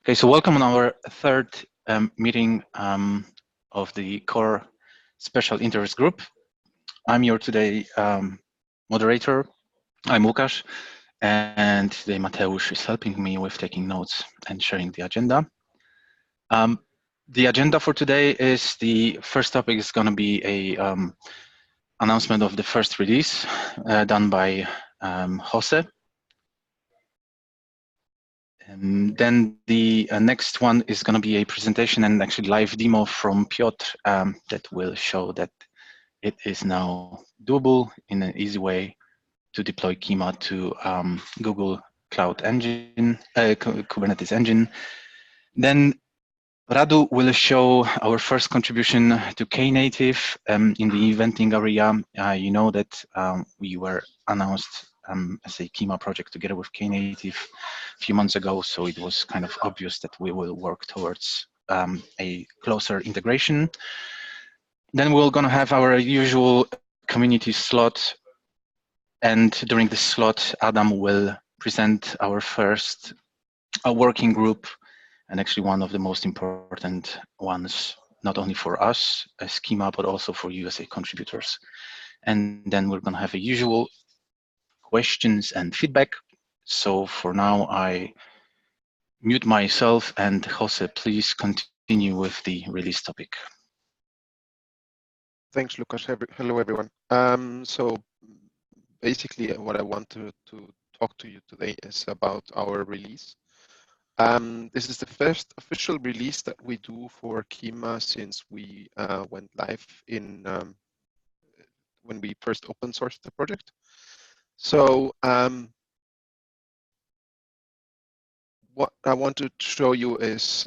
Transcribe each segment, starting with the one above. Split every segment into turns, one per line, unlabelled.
Okay, so welcome on our third meeting of the Core Special Interest Group. I'm your today moderator. I'm Łukasz, and today Mateusz is helping me with taking notes and sharing the agenda. The agenda for today is the first topic is going to be a announcement of the first release done by Jose. And then the next one is going to be a presentation and actually live demo from Piotr that will show that it is now doable in an easy way to deploy Kyma to Google Cloud Engine, Kubernetes Engine. Then Radu will show our first contribution to Knative in the eventing area. You know that we were announced as a Kyma project together with Knative a few months ago, so it was kind of obvious that we will work towards a closer integration. Then we're going to have our usual community slot, and during this slot, Adam will present our first working group, and actually one of the most important ones, not only for us as Kyma, but also for you as contributors. And then we're going to have a usual questions and feedback. So for now, I mute myself, and Jose, please continue with the release topic.
Thanks, Łukasz. Hello, everyone. So basically, what I want to talk to you today is about our release. This is the first official release that we do for Kyma since we went live in when we first open sourced the project. So what I want to show you is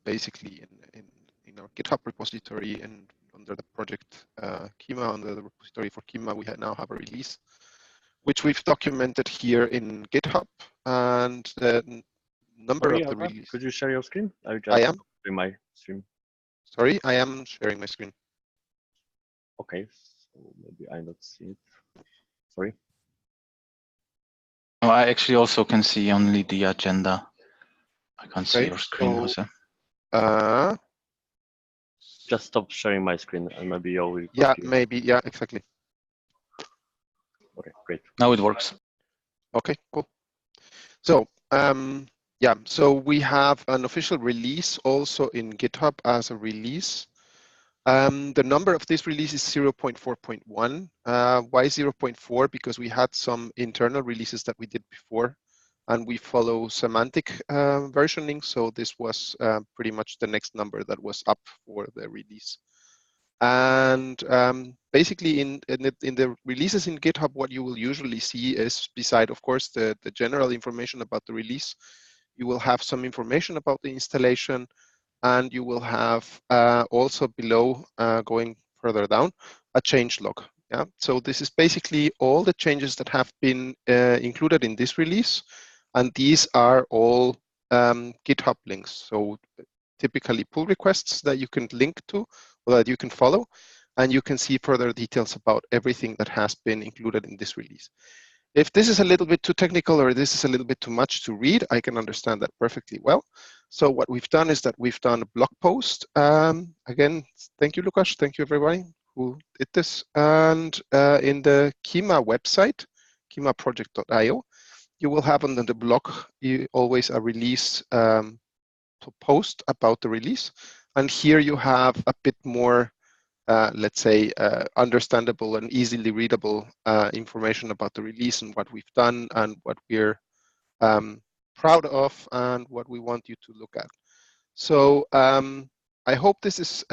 basically in our GitHub repository and under the project Kyma, under the repository for Kyma, we now have a release, which we've documented here in GitHub, and the number of the release.
Could you share your screen?
I am
sharing my stream.
Sorry, I am sharing my screen.
Okay, so maybe I not see it. Sorry.
Oh, I actually also can see only the agenda. I can't see your screen, Jose.
Just stop sharing my screen and maybe you will.
Yeah, maybe. Yeah, exactly.
Okay, great.
Now it works.
Okay, cool. So yeah, so we have an official release also in GitHub as a release. The number of this release is 0.4.1. Why 0.4? Because we had some internal releases that we did before, and we follow semantic versioning. So this was pretty much the next number that was up for the release. And basically in the releases in GitHub, what you will usually see is, beside, of course, the general information about the release, you will have some information about the installation, and you will have also below, going further down, a change log. Yeah. So this is basically all the changes that have been included in this release, and these are all GitHub links. So typically pull requests that you can link to or that you can follow, and you can see further details about everything that has been included in this release. If this is a little bit too technical or this is a little bit too much to read, I can understand that perfectly well. So what we've done is that we've done a blog post. Again, thank you, Łukasz. Thank you, everybody who did this. And in the Kyma website, kymaproject.io, you will have under the blog always a release post about the release. And here you have a bit more, let's say, understandable and easily readable information about the release and what we've done and what we're proud of and what we want you to look at. So I hope this is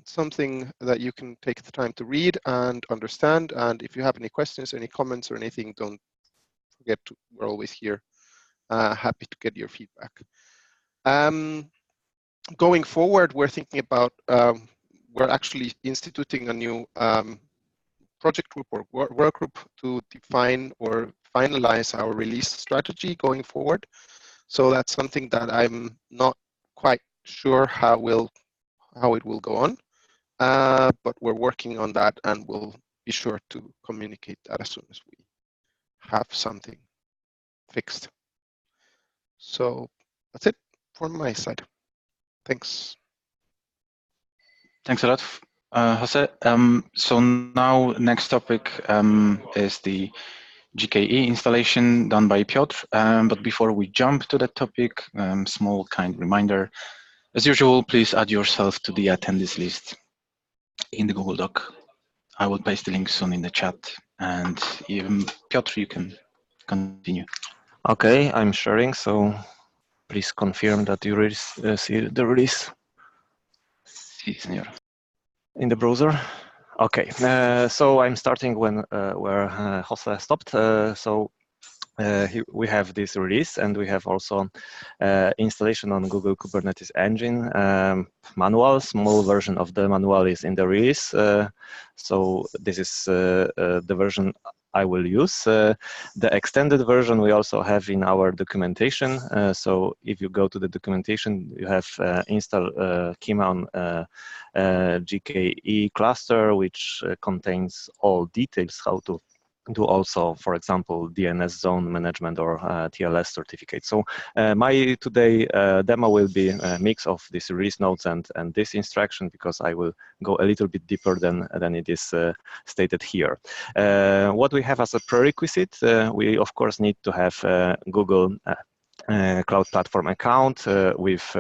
something that you can take the time to read and understand. And if you have any questions, any comments or anything, don't forget to, we're always here, happy to get your feedback. Going forward, we're thinking about, we're actually instituting a new project group or work group to define or finalize our release strategy going forward. So that's something that I'm not quite sure how it will go on, but we're working on that, and we'll be sure to communicate that as soon as we have something fixed. So that's it. from my side. Thanks.
Thanks a lot, Jose. So now next topic is the GKE installation done by Piotr. But before we jump to that topic, small kind reminder. As usual, please add yourself to the attendees list in the Google Doc. I will paste the link soon in the chat. And even Piotr, you can continue.
Okay, I'm sharing, so please confirm that you see the release
Sí, señor.
in the browser. Okay, so I'm starting where Jose stopped. We have this release, and we have also installation on Google Kubernetes Engine manual. Small version of the manual is in the release. So this is the version I will use. The extended version we also have in our documentation. So if you go to the documentation, you have install Kyma on GKE cluster, which contains all details how to do also, for example, DNS zone management or TLS certificate. So my today demo will be a mix of this release notes and this instruction, because I will go a little bit deeper than it is stated here. What we have as a prerequisite, we of course need to have Google Cloud Platform account with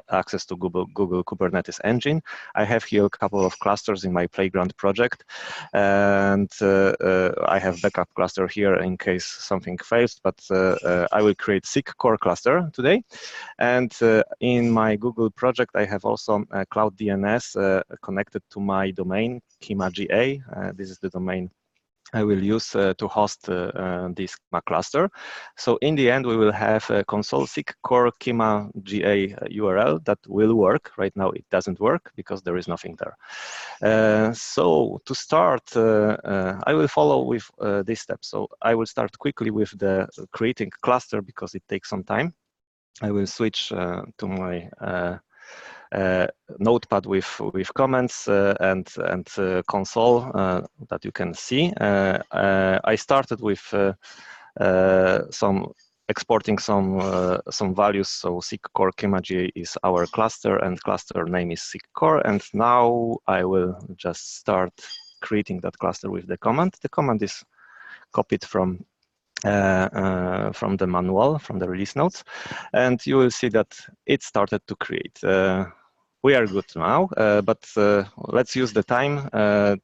access to Google Kubernetes Engine. I have here a couple of clusters in my Playground project, and I have backup cluster here in case something fails, but I will create SIG core cluster today. And in my Google project, I have also a Cloud DNS connected to my domain, Kyma GA. This is the domain I will use to host this Kyma cluster. So in the end, we will have a console SIG core Kyma GA URL that will work. Right now, it doesn't work because there is nothing there. So to start, I will follow with this step. So I will start quickly with the creating cluster because it takes some time. I will switch to my notepad with comments and console that you can see. I started with exporting some values. So SIG core Kyma GA is our cluster, and cluster name is SIG core. And now I will just start creating that cluster with the command. The command is copied from the manual, from the release notes, and you will see that it started to create. We are good now, but let's use the time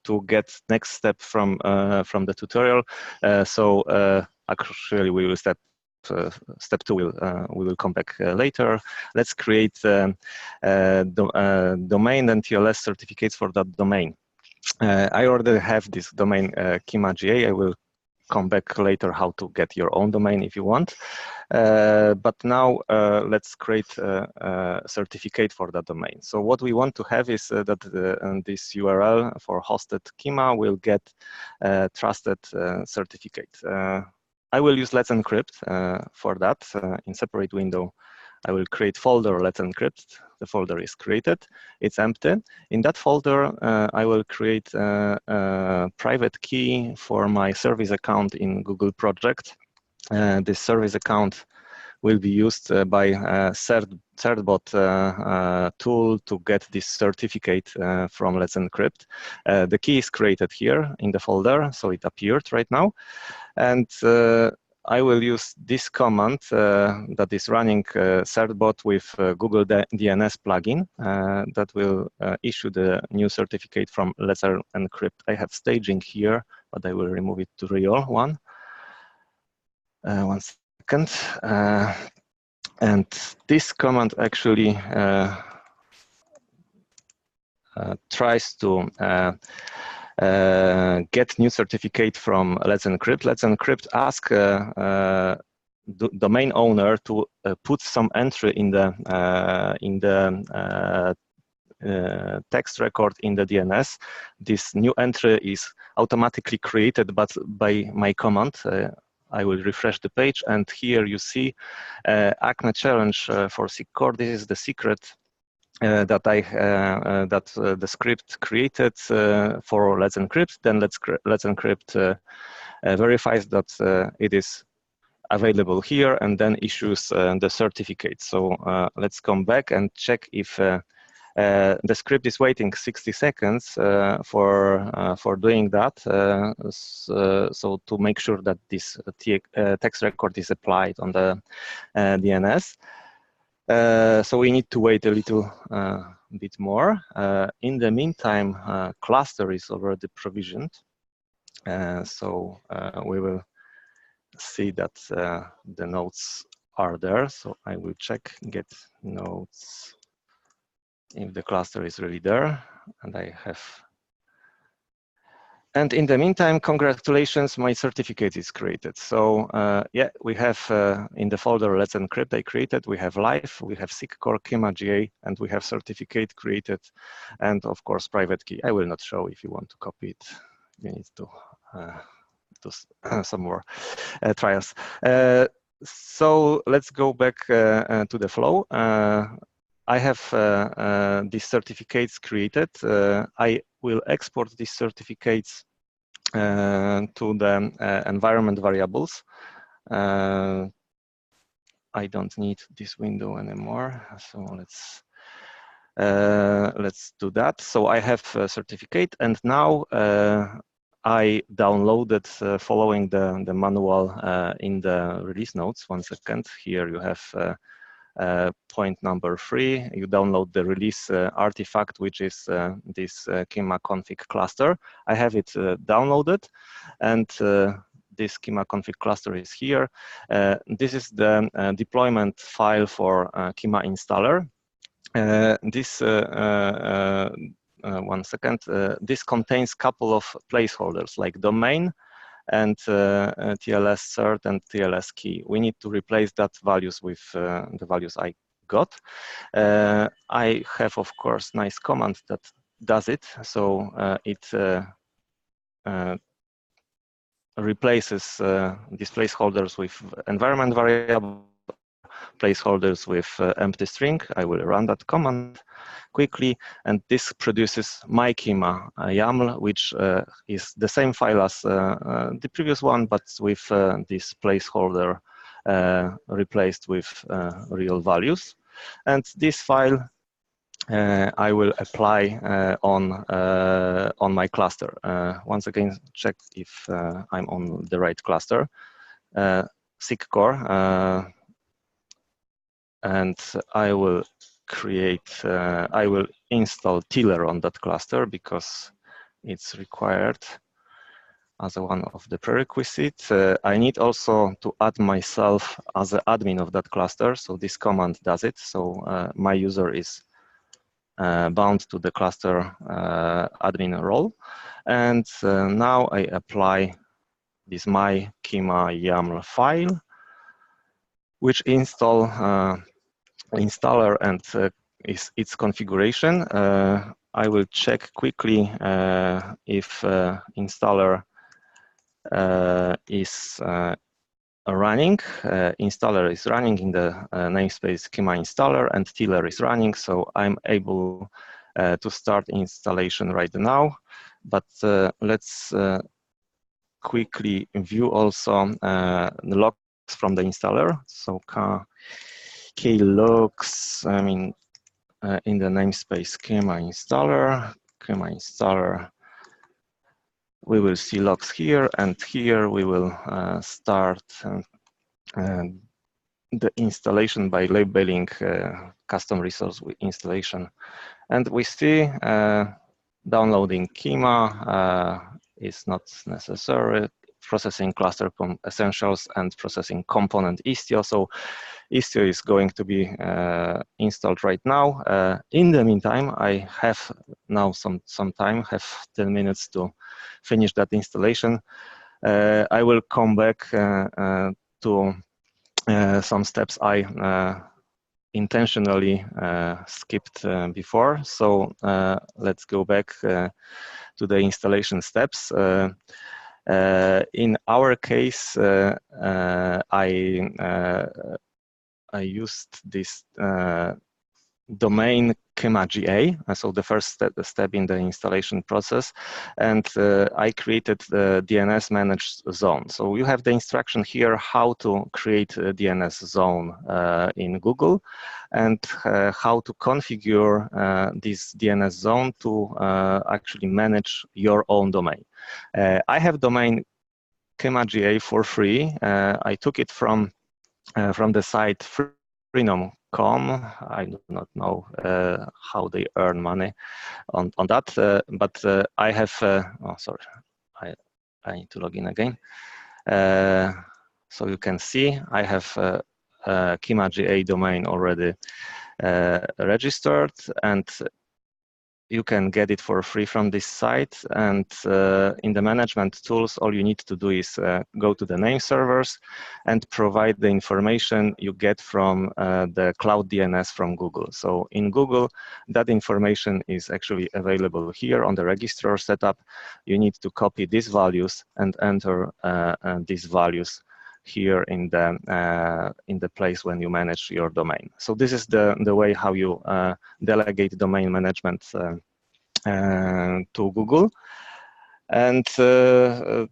to get next step from the tutorial. Actually, we will step 2. We will come back later. Let's create domain and TLS certificates for that domain. I already have this domain Kyma GA. I will come back later how to get your own domain if you want. But now let's create a certificate for that domain. So what we want to have is that this URL for hosted Kyma will get trusted certificate. I will use Let's Encrypt for that. In separate window, I will create folder Let's Encrypt. The folder is created. It's empty. In that folder, I will create a private key for my service account in Google Project. This service account will be used by a CertBot tool to get this certificate from Let's Encrypt. The key is created here in the folder, so it appeared right now. And I will use this command that is running CertBot with Google DNS plugin that will issue the new certificate from Let's Encrypt. I have staging here, but I will remove it to real one. 1 second. And this command actually tries to get new certificate from Let's Encrypt. Let's Encrypt ask domain owner to put some entry in the text record in the DNS. This new entry is automatically created, but by my command. I will refresh the page, and here you see Acme challenge for SIG core. This is the secret that the script created for Let's Encrypt. Then Let's Encrypt verifies that it is available here and then issues the certificate. So let's come back and check if the script is waiting 60 seconds for doing that. So to make sure that this text record is applied on the DNS. So we need to wait a little bit more. In the meantime, cluster is already provisioned. So we will see that the nodes are there. So I will check get nodes if the cluster is really there, and I have. And in the meantime, congratulations, my certificate is created. So yeah, we have in the folder Let's Encrypt I created, we have live, we have SIG Core, Kyma GA, and we have certificate created, and of course private key. I will not show. If you want to copy it, you need to do some more trials. So let's go back to the flow. I have these certificates created. I will export these certificates to the environment variables. I don't need this window anymore, so let's do that. So I have a certificate, and now I downloaded following the manual in the release notes. 1 second, here you have point number 3, you download the release artifact, which is this Kyma config cluster. I have it downloaded, and this Kyma config cluster is here. This is the deployment file for Kyma installer. This 1 second. This contains a couple of placeholders like domain and TLS cert and TLS key. We need to replace that values with the values I got. I have, of course, nice command that does it. So it replaces these placeholders with environment variable, placeholders with empty string. I will run that command quickly, and this produces my Kyma YAML, which is the same file as the previous one, but with this placeholder replaced with real values. And this file I will apply on my cluster. Once again, check if I'm on the right cluster. SIG Core, and I will create, I will install Tiller on that cluster because it's required as one of the prerequisites. I need also to add myself as an admin of that cluster. So this command does it. So my user is bound to the cluster admin role. And now I apply this my Kyma YAML file, which install installer and its configuration. I will check quickly if installer is running. Installer is running in the namespace Kyma installer, and Tiller is running, so I'm able to start installation right now. But let's quickly view also the logs from the installer. So klogs, I mean, in the namespace Kyma installer, we will see logs here, and here we will start the installation by labeling custom resource with installation. And we see downloading Kyma is not necessary, processing cluster essentials and processing component Istio. So Istio is going to be installed right now. In the meantime, I have now some time, have 10 minutes to finish that installation. I will come back to some steps I intentionally skipped before. So let's go back to the installation steps. In our case, I used this domain Kyma GA, so the first step in the installation process, and I created the DNS managed zone. So you have the instruction here how to create a DNS zone in Google, and how to configure this DNS zone to actually manage your own domain. I have domain Kyma GA for free. I took it from the site Freenom.com. I do not know how they earn money on that, but I have, oh, sorry, I need to log in again. So you can see I have Kyma GA domain already registered, and you can get it for free from this site. And in the management tools, all you need to do is go to the name servers and provide the information you get from the cloud DNS from Google. So in Google, that information is actually available here on the registrar setup. You need to copy these values and enter these values here in the place when you manage your domain. So this is the way how you delegate domain management to Google. And the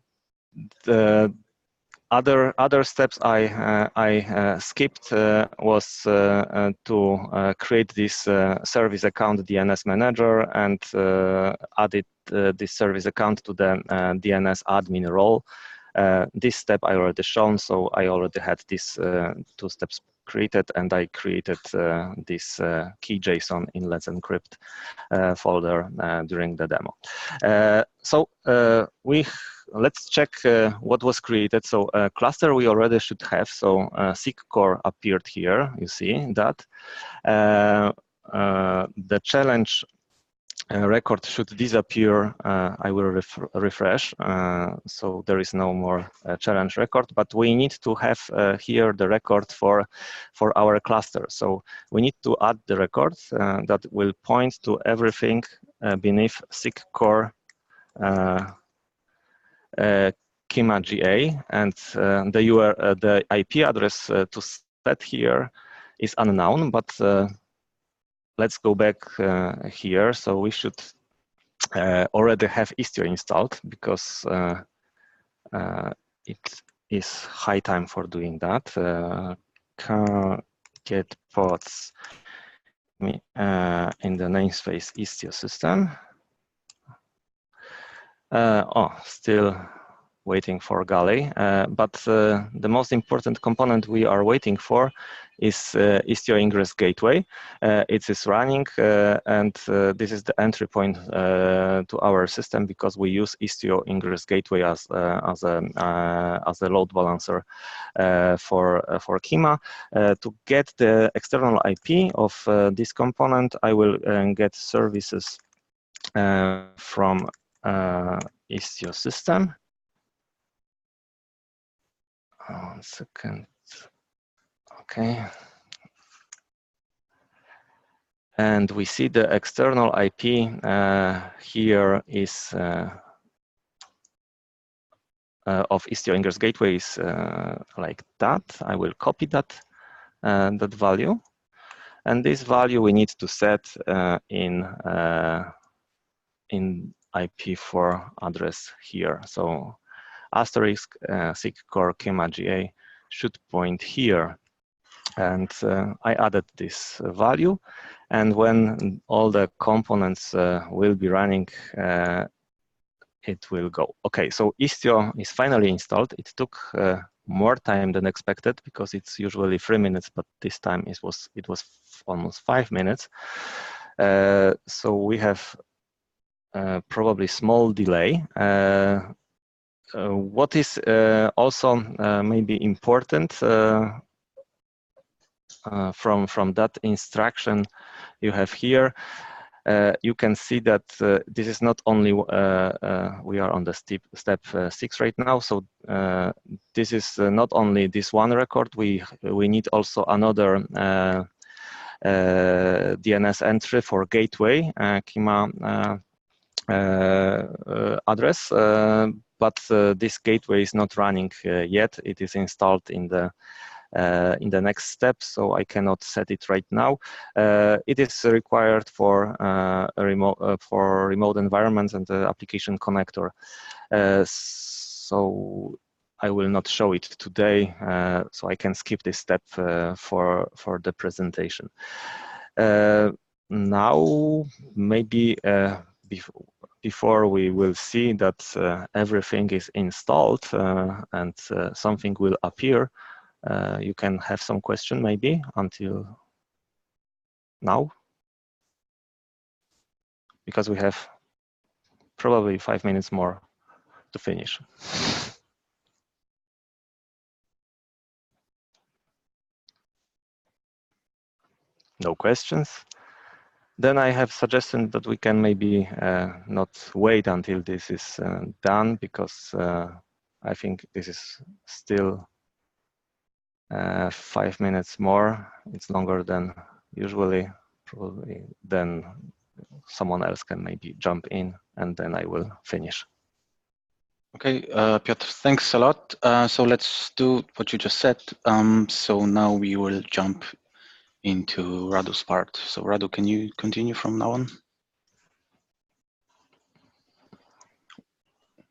other steps I skipped was to create this service account DNS manager and added this service account to the DNS admin role. This step I already shown, so I already had these 2 steps created, and I created this key JSON in Let's Encrypt folder during the demo. So let's check what was created. So cluster we already should have. So SIG core appeared here. You see that the challenge record should disappear. I will refresh, so there is no more challenge record, but we need to have here the record for our cluster. So we need to add the record that will point to everything beneath SIG core Kyma GA, and the IP address to set here is unknown, but let's go back here. So we should already have Istio installed, because it is high time for doing that. Get pods in the namespace Istio system. Still waiting for Galley, but the most important component we are waiting for is Istio Ingress Gateway. It is running, and this is the entry point to our system, because we use Istio Ingress Gateway as a load balancer for Kyma. To get the external IP of this component, I will get services from Istio system. 1 second. Okay. And we see the external IP here is of Istio Ingress Gateway is like that. I will copy that value, and this value we need to set in IP4 address here. So asterisk SIG core Kyma GA should point here, and I added this value, and when all the components will be running, it will go. Okay, so Istio is finally installed. It took more time than expected, because it's usually 3 minutes, but this time it was almost 5 minutes. So we have probably small delay. What is also maybe important from that instruction you have here, you can see that this is not only we are on the step 6 right now. So this is not only this one record. We need also another DNS entry for gateway Kyma address, but this gateway is not running yet. It is installed in the in the next step, so I cannot set it right now. It is required for remote environments and the application connector. So I will not show it today, so I can skip this step for the presentation. Now, maybe before we will see that everything is installed and something will appear, you can have some question maybe until now, because we have probably 5 minutes more to finish. No questions? Then I have suggested that we can maybe not wait until this is done, because I think this is still 5 minutes more. It's longer than usually, probably. Then someone else can maybe jump in, and then I will finish.
Okay, Piotr, thanks a lot. So let's do what you just said. So now we will jump into Radu's part. So Radu, can you continue from now on?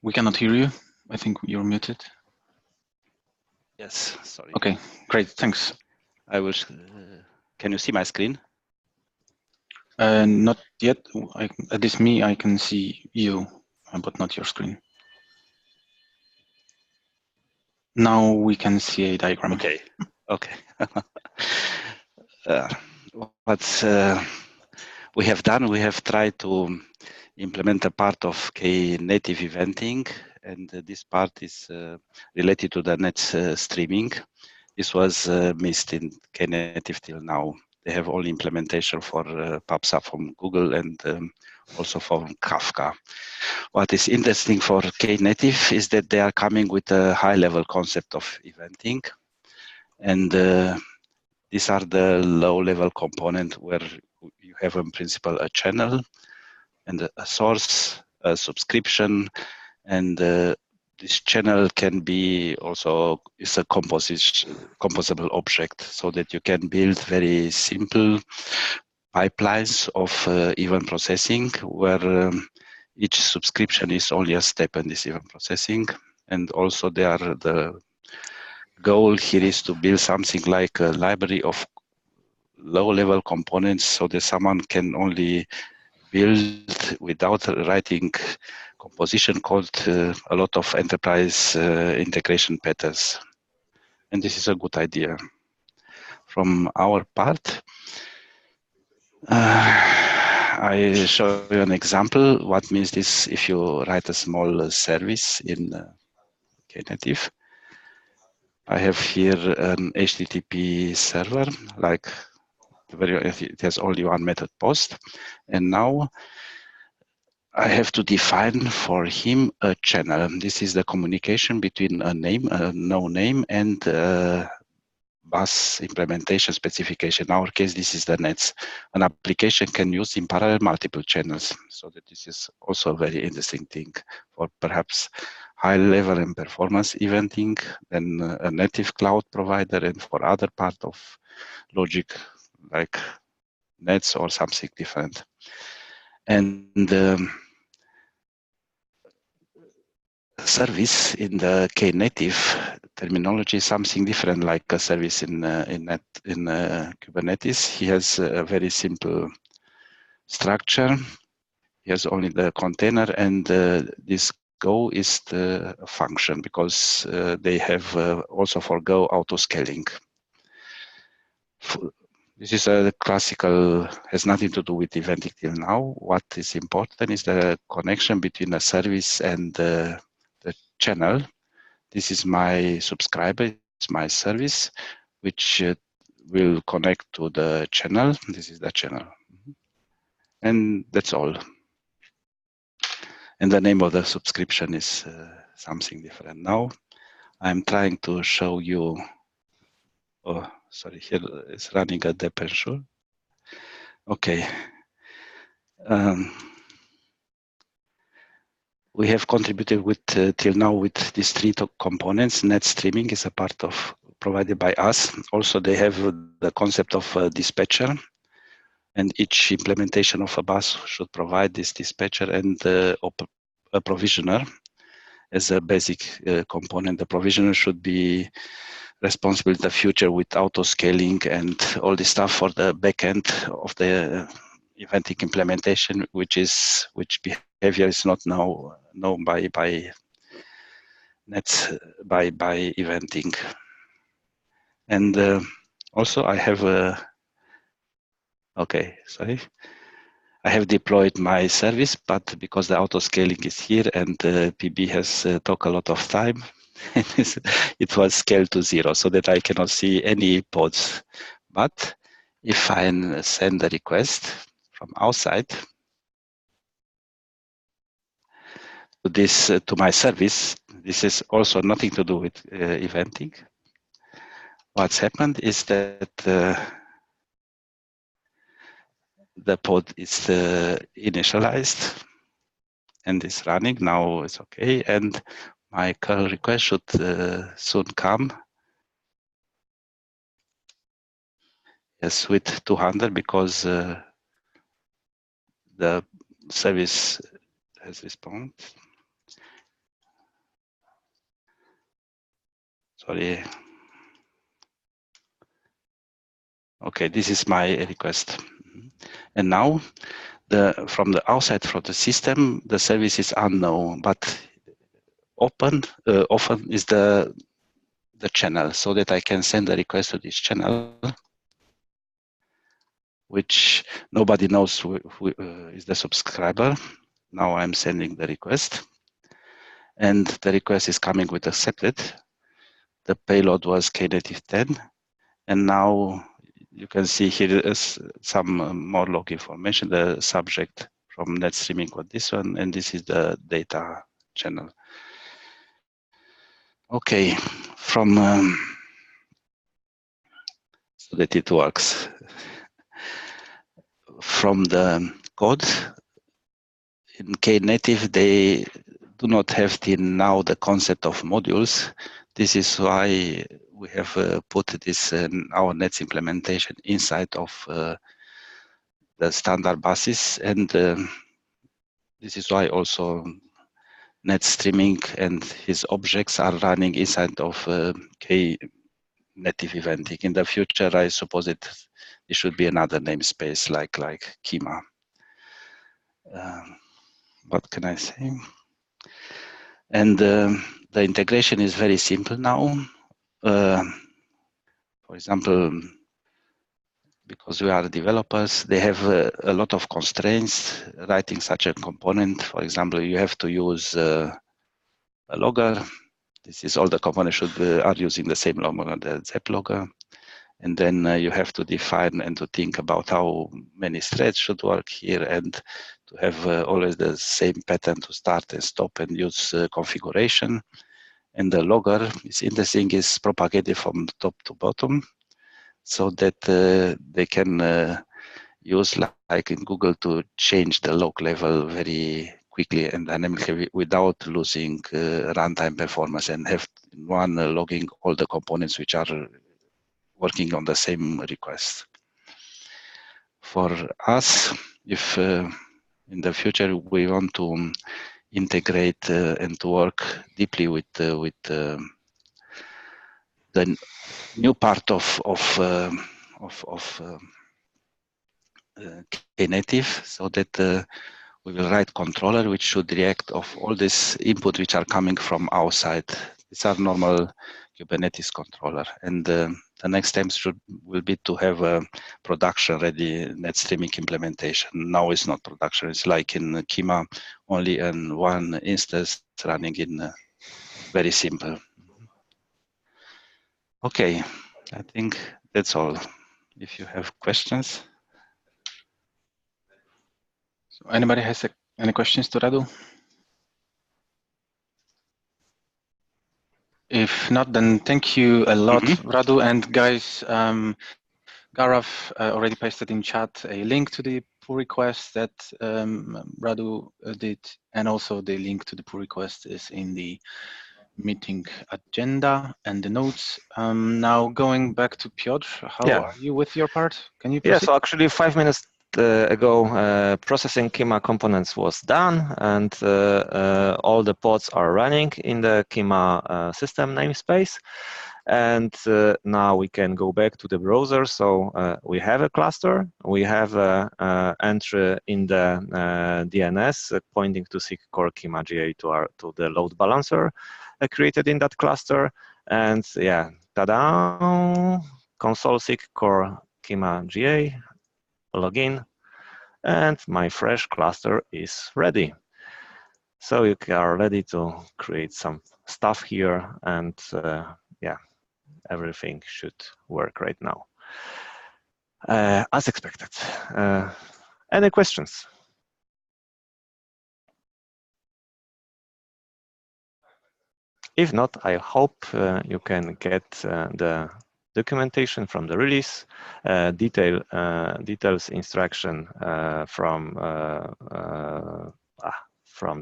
We cannot hear you. I think you're muted.
Yes, sorry.
Okay, great, thanks.
I will. Can you see my screen?
Not yet. At least me, I can see you, but not your screen. Now we can see a diagram.
Okay. Okay. What we have done, we have tried to implement a part of Knative eventing, and this part is related to the net streaming. This was missed in Knative till now. They have only implementation for PubSub from Google and also from Kafka. What is interesting for Knative is that they are coming with a high-level concept of eventing, and these are the low-level component where you have in principle a channel and a source, a subscription, and this channel can be also is a composable object, so that you can build very simple pipelines of event processing, where each subscription is only a step in this event processing. And also the goal here is to build something like a library of low-level components, so that someone can only build without writing composition code a lot of enterprise integration patterns. And this is a good idea. From our part, I show you an example. What means this if you write a small service in Knative. I have here an HTTP server, like it has only one method post. And now I have to define for him a channel. This is the communication between a name, a no name, and bus implementation specification. In our case, this is the nets. An application can use in parallel multiple channels. So that this is also a very interesting thing for perhaps high level and performance eventing than a native cloud provider, and for other part of logic like nets or something different. And service in the Knative terminology is something different, like a service in Kubernetes. He has a very simple structure. He has only the container, and this Go is the function, because they have also for Go auto scaling. This is a classical, has nothing to do with eventing till now. What is important is the connection between a service and the channel. This is my subscriber, it's my service, which will connect to the channel. This is the channel. And that's all. And the name of the subscription is something different. Now I'm trying to show you, oh, sorry, here it's running a dependency. Okay. We have contributed with till now with these three components. Net streaming is a part of provided by us. Also, they have the concept of a dispatcher, and each implementation of a bus should provide this dispatcher and a provisioner as a basic component. The provisioner should be responsible in the future with auto scaling and all this stuff for the backend of the eventing implementation, which behavior is not now known by nets by eventing. And also I have I have deployed my service, but because the auto scaling is here and PB has took a lot of time, it was scaled to 0 so that I cannot see any pods. But if I send a request from outside to this to my service, this is also nothing to do with eventing. What's happened is that the pod is initialized and is running. Now it's okay, and my curl request should soon come. Yes, with 200 because the service has responded. Sorry. Okay, this is my request. And now, from the outside from the system, the service is unknown, but open is the channel, so that I can send a request to this channel, which nobody knows who is the subscriber. Now I'm sending the request, and the request is coming with accepted. The payload was Knative 10, and now you can see here is some more log information. The subject from net streaming was this one, and this is the data channel. Okay, from so that it works. From the code in Knative, they do not have now the concept of modules. This is why we have put this our Nets implementation inside of the standard buses, and this is why also net streaming and his objects are running inside of Knative eventing. In the future, I suppose it should be another namespace like Kyma. What can I say? And the integration is very simple now. For example, because we are developers, they have a lot of constraints writing such a component. For example, you have to use a logger. This is all the components are using the same logger, the ZEP logger. And then you have to define and to think about how many threads should work here, and to have always the same pattern to start and stop and use configuration. And the logger is interesting, is propagated from top to bottom, so that they can use, like in Google, to change the log level very quickly and dynamically without losing runtime performance, and have one logging all the components which are working on the same request. For us, if in the future we want to integrate and to work deeply with the new part of Knative, so that we will write controller which should react of all this input which are coming from outside. These are normal Kubernetes controller, and the next steps will be to have a production-ready net streaming implementation. Now it's not production; it's like in Kyma, only in one instance running in very simple. Okay, I think that's all. If you have questions.
So anybody has any questions to Radu? If not, then thank you a lot, Radu. And guys, Gareth already pasted in chat a link to the pull request that Radu did, and also the link to the pull request is in the meeting agenda and the notes. Now going back to Piotr, how are you with your part? Can you proceed?
Yeah, so actually 5 minutes ago, processing Kyma components was done, and all the pods are running in the Kyma system namespace. And now we can go back to the browser. So we have a cluster, we have an entry in the DNS pointing to SIG core Kyma GA to the load balancer created in that cluster. And yeah, ta-da! Console SIG core Kyma GA, login, and my fresh cluster is ready. So you are ready to create some stuff here, and yeah, everything should work right now as expected. Any questions? If not, I hope you can get the documentation from the release, details instruction from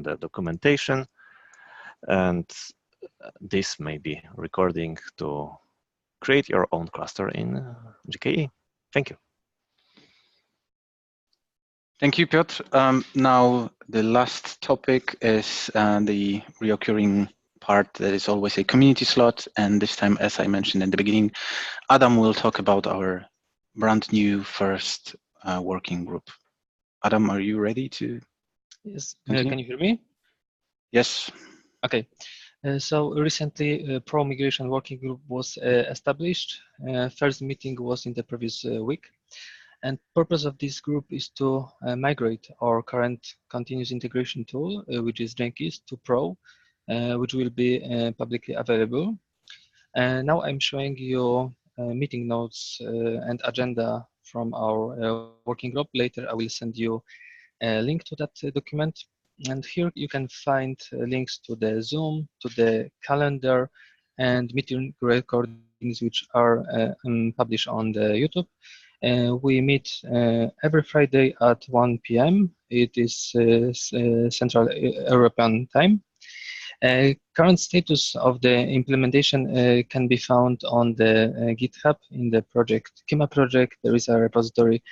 the documentation, and this may be recording to create your own cluster in GKE. Thank you.
Thank you, Piotr. Now, the last topic is the reoccurring part that is always a community slot. And this time, as I mentioned in the beginning, Adam will talk about our brand new first working group. Adam, are you ready to?
Yes.
Continue?
Can you hear me?
Yes.
Okay. So recently, Pro Migration Working Group was established. First meeting was in the previous week. And purpose of this group is to migrate our current continuous integration tool, which is Jenkins, to Pro, which will be publicly available. And now I'm showing you meeting notes and agenda from our working group. Later, I will send you a link to that document. And here you can find links to the Zoom, to the calendar, and meeting recordings, which are published on the YouTube. We meet every Friday at 1 p.m. It is Central European time. Current status of the implementation can be found on the GitHub in the project Kyma project. There is a repository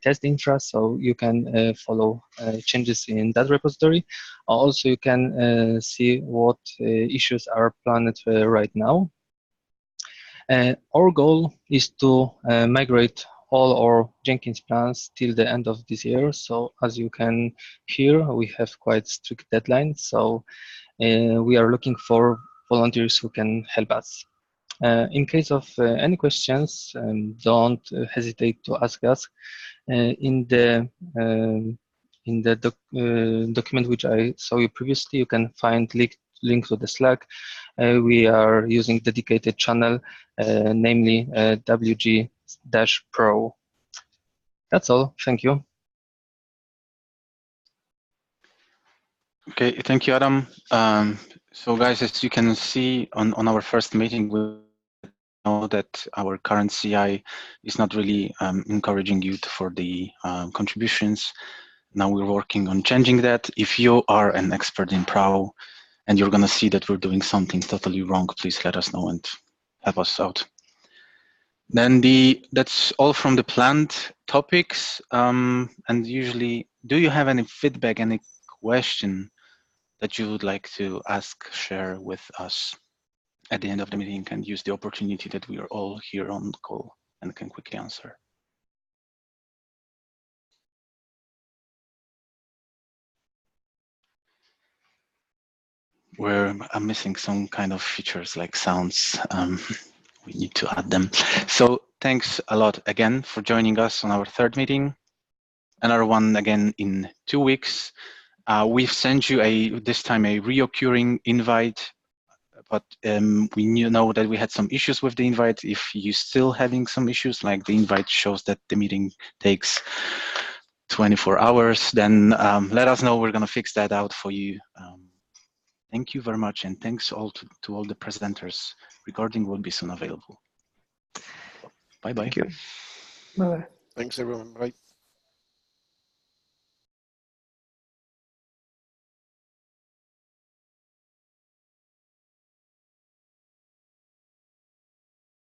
test infra, so you can follow changes in that repository. Also, you can see what issues are planned right now. Our goal is to migrate all our Jenkins plans till the end of this year. So as you can hear, we have quite strict deadlines. So we are looking for volunteers who can help us. In case of any questions, don't hesitate to ask us. In the document which I saw you previously, you can find link to the Slack. We are using dedicated channel, namely WG-Pro. That's all. Thank you.
Okay, thank you, Adam. So guys, as you can see on our first meeting, we know that our current CI is not really encouraging you for the contributions. Now we're working on changing that. If you are an expert in Pro and you're gonna see that we're doing something totally wrong, please let us know and help us out. Then that's all from the planned topics. And usually, do you have any feedback, any question that you would like to ask, share with us at the end of the meeting, and use the opportunity that we are all here on the call and can quickly answer? I'm missing some kind of features like sounds. We need to add them. So thanks a lot again for joining us on our third meeting. Another one again in 2 weeks. We've sent you this time a reoccurring invite, but we know that we had some issues with the invite. If you're still having some issues, like the invite shows that the meeting takes 24 hours, then let us know. We're going to fix that out for you. Thank you very much, and thanks all to all the presenters. Recording will be soon available. Bye-bye.
Thank you.
Bye-bye.
Thanks, everyone. Bye.